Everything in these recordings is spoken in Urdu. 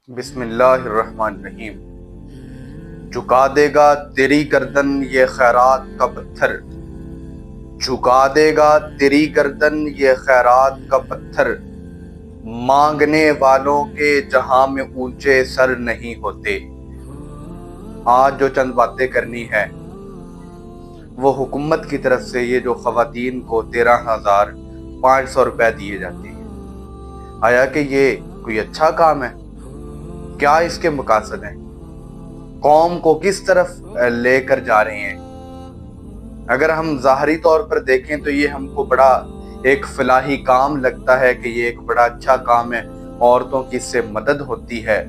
بسم اللہ الرحمن الرحیم۔ جھکا دے گا تیری گردن یہ خیرات کا پتھر، جھکا دے گا تیری گردن یہ خیرات کا پتھر، مانگنے والوں کے جہاں میں اونچے سر نہیں ہوتے۔ آج جو چند باتیں کرنی ہے وہ حکومت کی طرف سے یہ جو خواتین کو 13,500 روپے دیے جاتے ہیں، آیا کہ یہ کوئی اچھا کام ہے؟ کیا اس کے مقاصد ہیں؟ قوم کو کس طرف لے کر جا رہے ہیں؟ اگر ہم ظاہری طور پر دیکھیں تو یہ ہم کو بڑا ایک فلاحی کام لگتا ہے کہ یہ ایک بڑا اچھا کام ہے، عورتوں کی اس سے مدد ہوتی ہے۔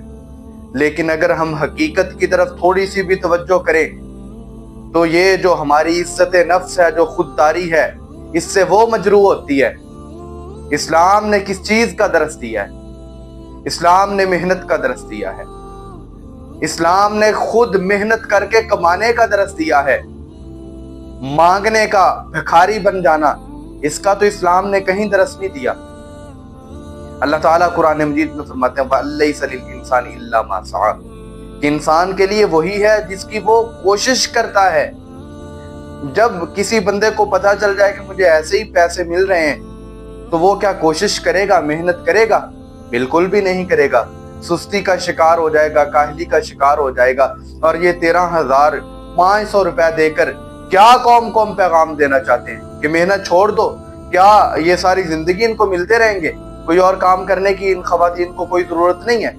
لیکن اگر ہم حقیقت کی طرف تھوڑی سی بھی توجہ کریں تو یہ جو ہماری عزت نفس ہے، جو خودداری ہے، اس سے وہ مجروح ہوتی ہے۔ اسلام نے کس چیز کا درس دیا ہے؟ اسلام نے محنت کا درس دیا ہے۔ اسلام نے خود محنت کر کے کمانے کا درس دیا ہے۔ مانگنے کا، بھکاری بن جانا، اس کا تو اسلام نے کہیں درس نہیں دیا۔ اللہ تعالیٰ قرآن مجید میں فرماتے ہیں وَلَيْسَ لِلْإِنسَانِ إِلَّا مَا سَعَىٰ، کہ انسان کے لیے وہی ہے جس کی وہ کوشش کرتا ہے۔ جب کسی بندے کو پتہ چل جائے کہ مجھے ایسے ہی پیسے مل رہے ہیں تو وہ کیا کوشش کرے گا، محنت کرے گا؟ بالکل بھی نہیں کرے گا، سستی کا شکار ہو جائے گا، کاہلی کا شکار ہو جائے گا۔ اور یہ 13,500 روپے دے کر کیا قوم کو ہم پیغام دینا چاہتے ہیں کہ محنت چھوڑ دو؟ کیا یہ ساری زندگی ان کو ملتے رہیں گے؟ کوئی اور کام کرنے کی ان خواتین کو کوئی ضرورت نہیں ہے؟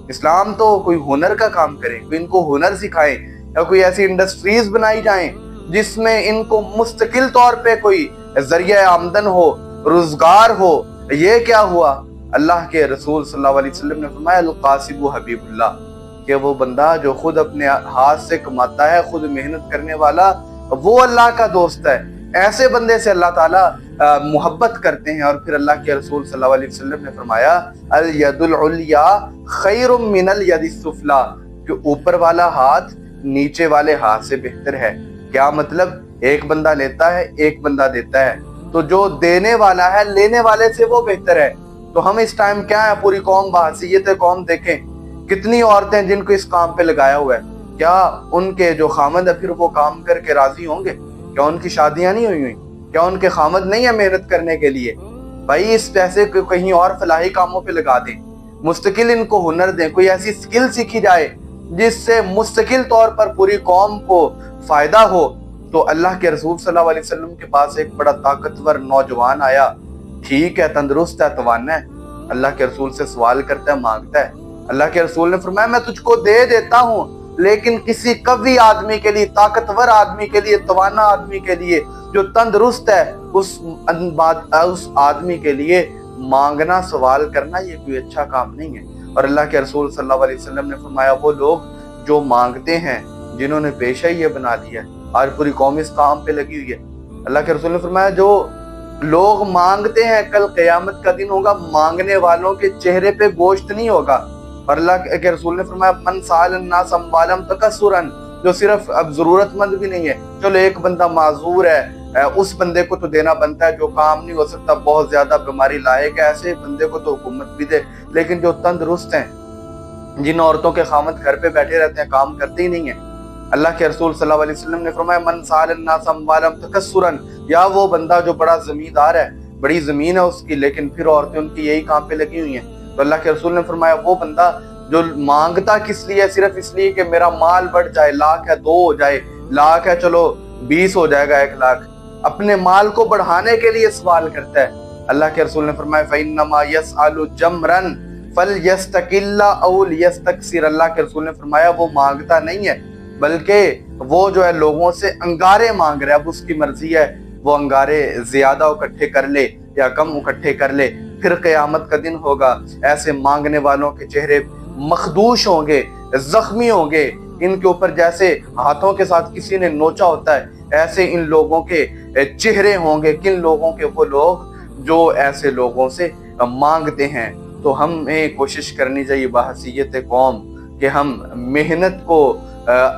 اسلام تو کوئی ہنر کا کام کرے، کوئی ان کو ہنر سکھائے، یا کوئی ایسی انڈسٹریز بنائی جائیں جس میں ان کو مستقل طور پہ کوئی ذریعہ آمدن ہو، روزگار ہو۔ یہ کیا ہوا؟ اللہ کے رسول صلی اللہ علیہ وسلم نے فرمایا القاسب حبیب اللہ، کہ وہ بندہ جو خود اپنے ہاتھ سے کماتا ہے، خود محنت کرنے والا، وہ اللہ کا دوست ہے۔ ایسے بندے سے اللہ تعالیٰ محبت کرتے ہیں۔ اور پھر اللہ کے رسول صلی اللہ علیہ وسلم نے فرمایا الید العلیا خیر من الید السفلی، کہ اوپر والا ہاتھ نیچے والے ہاتھ سے بہتر ہے۔ کیا مطلب؟ ایک بندہ لیتا ہے، ایک بندہ دیتا ہے، تو جو دینے والا ہے لینے والے سے وہ بہتر ہے۔ تو ہم اس ٹائم کیا ہے، پوری قوم بحیثیت قوم دیکھیں کتنی عورتیں جن کو اس کام پہ لگایا ہوا ہے، کیا ان کے جو خامد ہے پھر وہ کام کر کے راضی ہوں گے؟ کیا ان کی شادیاں نہیں ہوئی ہوئی؟ کیا ان کے خامد نہیں ہے محنت کرنے کے لیے؟ بھائی اس پیسے کو کہیں اور فلاحی کاموں پہ لگا دیں، مستقل ان کو ہنر دیں، کوئی ایسی سکل سیکھی جائے جس سے مستقل طور پر پوری قوم کو فائدہ ہو۔ تو اللہ کے رسول صلی اللہ علیہ وسلم کے پاس ایک بڑا طاقتور نوجوان آیا، ٹھیک ہے، تندرست ہے، توانا ہے، اللہ کے رسول سے سوال کرتا ہے، مانگتا ہے۔ اللہ کے رسول نے فرمایا میں تجھ کو دے دیتا ہوں، لیکن کسی قوی آدمی کے لیے، طاقتور آدمی کے لیے، توانا آدمی کے لیے جو تندرست ہے، اس آدمی کے لیے مانگنا، سوال کرنا یہ کوئی اچھا کام نہیں ہے۔ اور اللہ کے رسول صلی اللہ علیہ وسلم نے فرمایا وہ لوگ جو مانگتے ہیں، جنہوں نے پیشہ یہ بنا لیا ہے، آج پوری قوم اس کام پہ لگی ہوئی ہے۔ اللہ کے رسول نے فرمایا جو لوگ مانگتے ہیں، کل قیامت کا دن ہوگا، مانگنے والوں کے چہرے پہ گوشت نہیں ہوگا۔ اور اللہ کے رسول نے فرمایا من سال الناس اموالهم تکسرا، جو صرف اب ضرورت مند بھی نہیں ہے، چلو ایک بندہ معذور ہے، اس بندے کو تو دینا بنتا ہے، جو کام نہیں ہو سکتا، بہت زیادہ بیماری لائق ہے، ایسے بندے کو تو حکومت بھی دے۔ لیکن جو تندرست ہیں، جن عورتوں کے خامد گھر پہ بیٹھے رہتے ہیں، کام کرتے ہی نہیں ہیں، اللہ کے رسول صلی اللہ علیہ وسلم نے فرمایا من سال الناس اموالهم تکسرا، یا وہ بندہ جو بڑا زمیندار ہے، بڑی زمین ہے اس کی، لیکن پھر عورتیں ان کی یہی کام پہ لگی ہوئی ہیں۔ تو اللہ کے رسول نے فرمایا وہ بندہ جو مانگتا کس لیے؟ صرف اس لیے کہ میرا مال بڑھ جائے، لاکھ ہے 2 ہو جائے، لاکھ ہے چلو 20 ہو جائے گا، 1 لاکھ، اپنے مال کو بڑھانے کے لیے سوال کرتا ہے۔ اللہ کے رسول نے فرمایا فَإِنَّمَا يَسْأَلُ جَمْرًا فَلْيَسْتَقِلَّ أَوْ لِيَسْتَكْثِرَ، اللہ کے رسول نے فرمایا وہ مانگتا نہیں ہے، بلکہ وہ جو ہے لوگوں سے انگارے مانگ رہا ہے، اب اس کی مرضی ہے وہ انگارے زیادہ اکٹھے کر لے یا کم اکٹھے کر لے۔ پھر قیامت کا دن ہوگا، ایسے مانگنے والوں کے چہرے مخدوش ہوں گے، زخمی ہوں گے، ان کے اوپر جیسے ہاتھوں کے ساتھ کسی نے نوچا ہوتا ہے، ایسے ان لوگوں کے چہرے ہوں گے۔ کن لوگوں کے؟ وہ لوگ جو ایسے لوگوں سے مانگتے ہیں۔ تو ہمیں کوشش کرنی چاہیے بحیثیت قوم کہ ہم محنت کو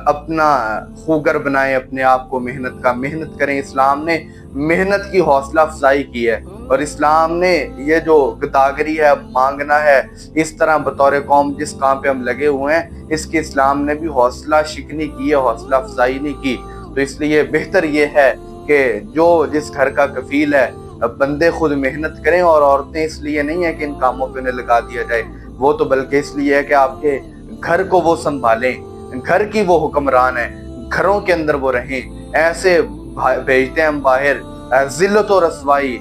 اپنا خوگر بنائیں، اپنے آپ کو محنت کریں۔ اسلام نے محنت کی حوصلہ افزائی کی ہے، اور اسلام نے یہ جو گداگری ہے، مانگنا ہے، اس طرح بطور قوم جس کام پہ ہم لگے ہوئے ہیں، اس کی اسلام نے بھی حوصلہ شکنی کی ہے، حوصلہ افزائی نہیں کی۔ تو اس لیے بہتر یہ ہے کہ جو جس گھر کا کفیل ہے بندے خود محنت کریں، اور عورتیں اس لیے نہیں ہے کہ ان کاموں پہ انہیں لگا دیا جائے، وہ تو بلکہ اس لیے ہے کہ آپ کے گھر کو وہ سنبھالیں، گھر کی وہ حکمران ہیں، گھروں کے اندر وہ رہیں۔ ایسے بھیجتے ہیں ہم باہر، ذلت و رسوائی،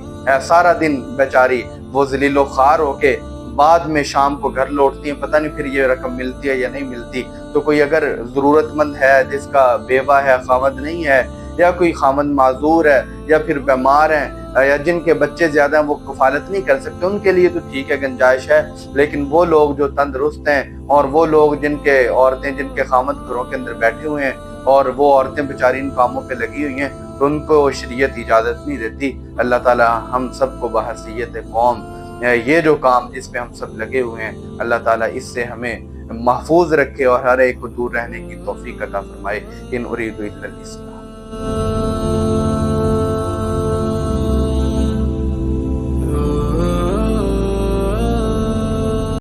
سارا دن بیچاری وہ ذلیل و خوار ہو کے بعد میں شام کو گھر لوٹتی ہیں، پتہ نہیں پھر یہ رقم ملتی ہے یا نہیں ملتی۔ تو کوئی اگر ضرورت مند ہے جس کا بیوہ ہے، خاوند نہیں ہے، یا کوئی خاوند معذور ہے، یا پھر بیمار ہیں، یا جن کے بچے زیادہ ہیں وہ کفالت نہیں کر سکتے، ان کے لیے تو ٹھیک ہے، گنجائش ہے۔ لیکن وہ لوگ جو تندرست ہیں، اور وہ لوگ جن کے عورتیں جن کے خاوند گھروں کے اندر بیٹھے ہوئے ہیں، اور وہ عورتیں بیچاری ان کاموں پہ لگی ہوئی ہیں، تو ان کو شریعت اجازت نہیں دیتی۔ اللہ تعالی ہم سب کو بحیثیت قوم یہ جو کام جس پہ ہم سب لگے ہوئے ہیں، اللہ تعالیٰ اس سے ہمیں محفوظ رکھے اور ہر ایک کو دور رہنے کی توفیق عطا فرمائے۔ ان اريد الا الاصلاح۔